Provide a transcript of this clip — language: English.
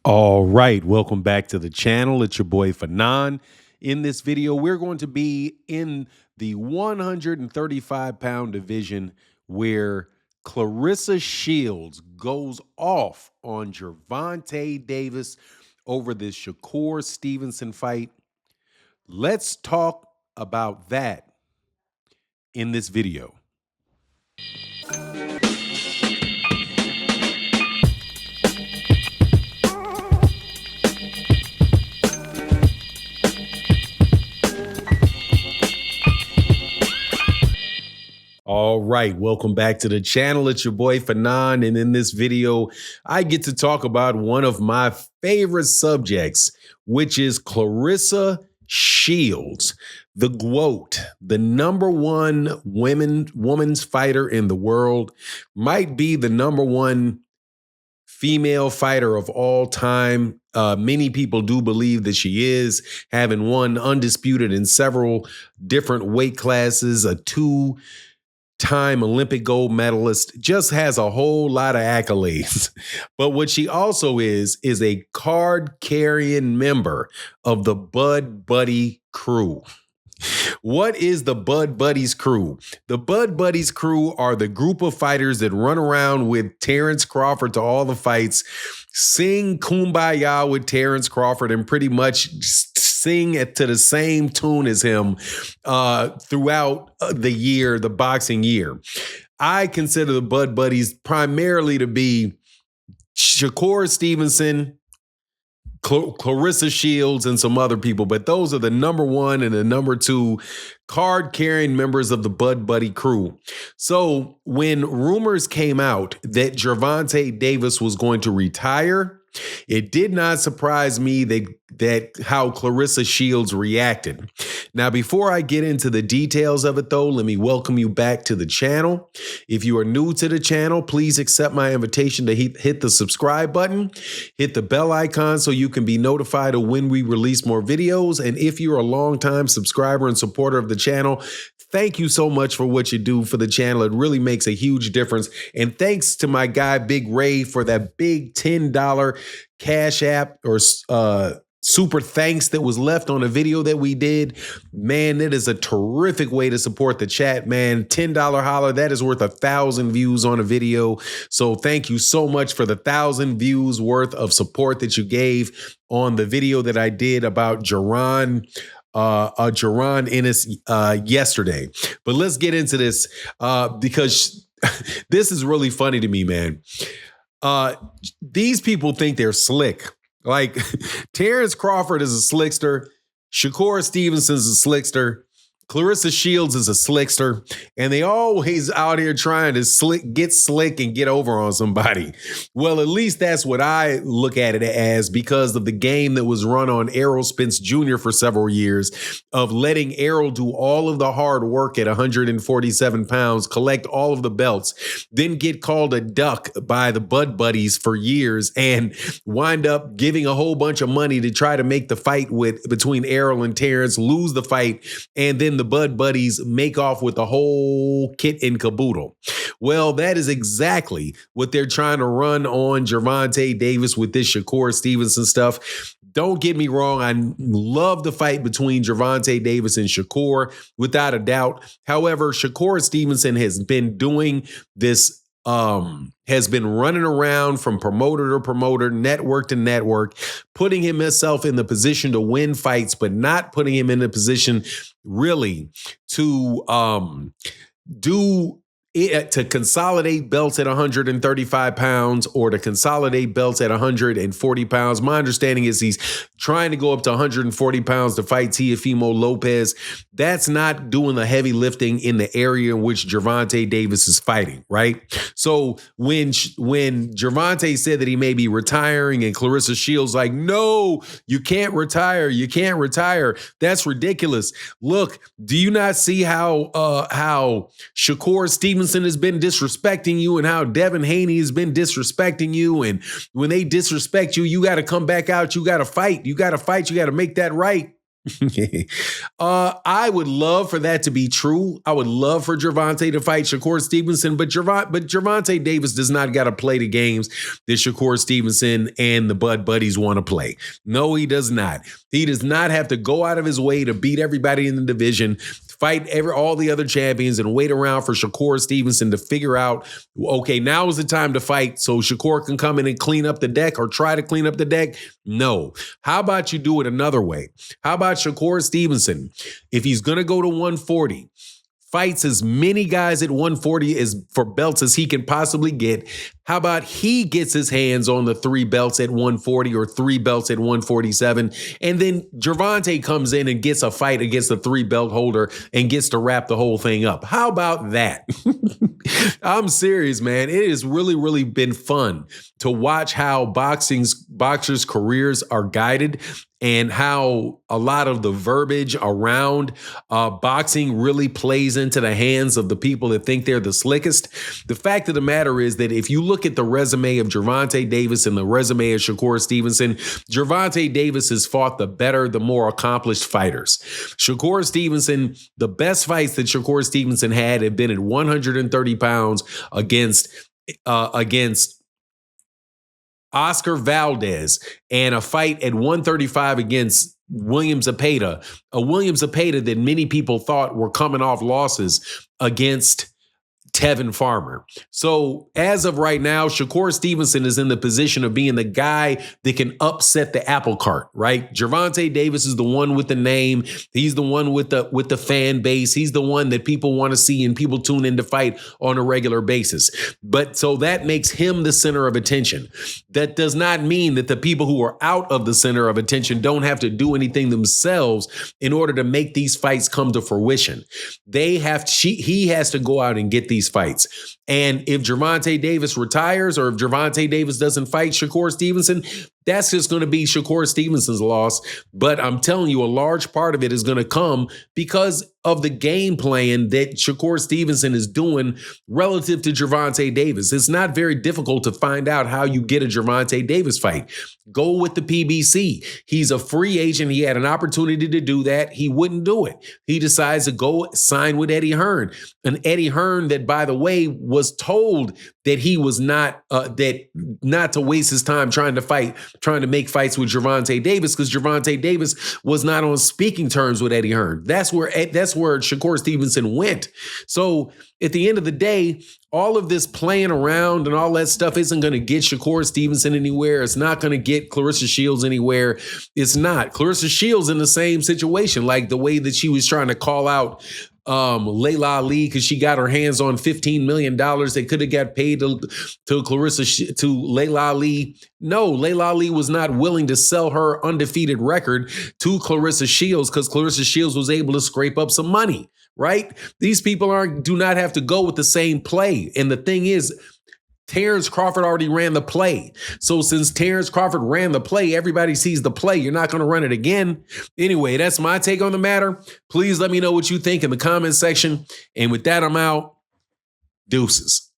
All right, welcome back to the channel. It's your boy Fanon. In this video, we're going to be in the 135-pound division where Claressa Sheilds goes off on Gervonta Davis over this Shakur Stevenson fight. Let's talk about that in this video. All right, welcome back to the channel. It's your boy Fanon, and in this video, I get to talk about one of my favorite subjects, which is Claressa Sheilds, the GOAT, the #1 women's fighter in the world, might be the #1 female fighter of all time. Many people do believe that she is, having won undisputed in several different weight classes, a two-time Olympic gold medalist, just has a whole lot of accolades. But what she also is a card-carrying member of the Bud Buddy crew. What is the Bud Buddies crew? The Bud Buddies crew are the group of fighters that run around with Terrence Crawford to all the fights, sing Kumbaya with Terrence Crawford, and pretty much sing it to the same tune as him throughout the year, the boxing year. I consider the Bud Buddies primarily to be Shakur Stevenson, Claressa Sheilds, and some other people, but those are the #1 and the #2 card-carrying members of the Bud Buddy crew. So when rumors came out that Gervonta Davis was going to retire, it did not surprise me that how Claressa Sheilds reacted. Now, before I get into the details of it, though, let me welcome you back to the channel. If you are new to the channel, please accept my invitation to hit the subscribe button, hit the bell icon so you can be notified of when we release more videos. And if you're a longtime subscriber and supporter of the channel, thank you so much for what you do for the channel. It really makes a huge difference. And thanks to my guy, Big Ray, for that big $10 Cash App or super thanks that was left on a video that we did. Man, it is a terrific way to support the chat, man. $10 holler, that is worth 1,000 views on a video. So thank you so much for the 1,000 views worth of support that you gave on the video that I did about Gervonta Ennis yesterday. But let's get into this because this is really funny to me, man. These people think they're slick. Like, Terrence Crawford is a slickster, Shakur Stevenson is a slickster, Claressa Sheilds is a slickster, and they always out here trying to get slick and get over on somebody. Well, at least that's what I look at it as, because of the game that was run on Errol Spence Jr. for several years, of letting Errol do all of the hard work at 147 pounds, collect all of the belts, then get called a duck by the Bud Buddies for years, and wind up giving a whole bunch of money to try to make the fight between Errol and Terrence, lose the fight, and then the Bud Buddies make off with the whole kit and caboodle. Well, that is exactly what they're trying to run on Gervonta Davis with this Shakur Stevenson stuff. Don't get me wrong, I love the fight between Gervonta Davis and Shakur, without a doubt. However, Shakur Stevenson has been doing this, has been running around from promoter to promoter, network to network, putting himself in the position to win fights, but not putting him in the position really to to consolidate belts at 135 pounds or to consolidate belts at 140 pounds. My understanding is he's trying to go up to 140 pounds to fight Teofimo Lopez. That's not doing the heavy lifting in the area in which Gervonta Davis is fighting, right? So when Gervonta said that he may be retiring and Claressa Sheilds like, no, you can't retire. You can't retire. That's ridiculous. Look, do you not see how Shakur Stevenson has been disrespecting you and how Devin Haney has been disrespecting you? And when they disrespect you, you got to come back out. You got to fight. You got to fight. You got to make that right. I would love for that to be true. I would love for Gervonta to fight Shakur Stevenson, but Gervonta Davis does not got to play the games that Shakur Stevenson and the Bud Buddies want to play. No, he does not. He does not have to go out of his way to beat everybody in the division, fight all the other champions, and wait around for Shakur Stevenson to figure out, okay, now is the time to fight so Shakur can come in and clean up the deck or try to clean up the deck. No. How about you do it another way? How about Shakur Stevenson, if he's going to go to 140, fights as many guys at 140 as for belts as he can possibly get. How about he gets his hands on the 3 belts at 140 or 3 belts at 147, and then Gervonta comes in and gets a fight against the 3 belt holder and gets to wrap the whole thing up. How about that? I'm serious, man. It has really, really been fun to watch how boxers' careers are guided and how a lot of the verbiage around boxing really plays into the hands of the people that think they're the slickest. The fact of the matter is that if you look at the resume of Gervonta Davis and the resume of Shakur Stevenson, Gervonta Davis has fought the better, the more accomplished fighters. Shakur Stevenson, the best fights that Shakur Stevenson had have been at 130 pounds against Oscar Valdez, and a fight at 135 against William Zepeda, a William Zepeda that many people thought were coming off losses against Tevin Farmer. So as of right now, Shakur Stevenson is in the position of being the guy that can upset the apple cart, right? Gervonta Davis is the one with the name. He's the one with the fan base. He's the one that people want to see and people tune in to fight on a regular basis. But so that makes him the center of attention. That does not mean that the people who are out of the center of attention don't have to do anything themselves in order to make these fights come to fruition. He has to go out and get these fights. And if Gervonta Davis retires or if Gervonta Davis doesn't fight Shakur Stevenson, that's just going to be Shakur Stevenson's loss. But I'm telling you, a large part of it is going to come because of the game plan that Shakur Stevenson is doing relative to Gervonta Davis. It's not very difficult to find out how you get a Gervonta Davis fight. Go with the PBC. He's a free agent. He had an opportunity to do that. He wouldn't do it. He decides to go sign with Eddie Hearn. And Eddie Hearn that, by the way, was told that he was not to waste his time trying to make fights with Gervonta Davis because Gervonta Davis was not on speaking terms with Eddie Hearn. That's where Shakur Stevenson went. So at the end of the day, all of this playing around and all that stuff isn't going to get Shakur Stevenson anywhere. It's not going to get Claressa Shields anywhere. It's not. Claressa Shields in the same situation, like the way that she was trying to call out Layla Ali because she got her hands on $15 million. They could have got paid to Layla Ali. No, Layla Ali was not willing to sell her undefeated record to Claressa Shields because Claressa Shields was able to scrape up some money, right? These people do not have to go with the same play. And the thing is, Terrence Crawford already ran the play. So since Terrence Crawford ran the play, everybody sees the play. You're not going to run it again. Anyway, that's my take on the matter. Please let me know what you think in the comment section. And with that, I'm out. Deuces.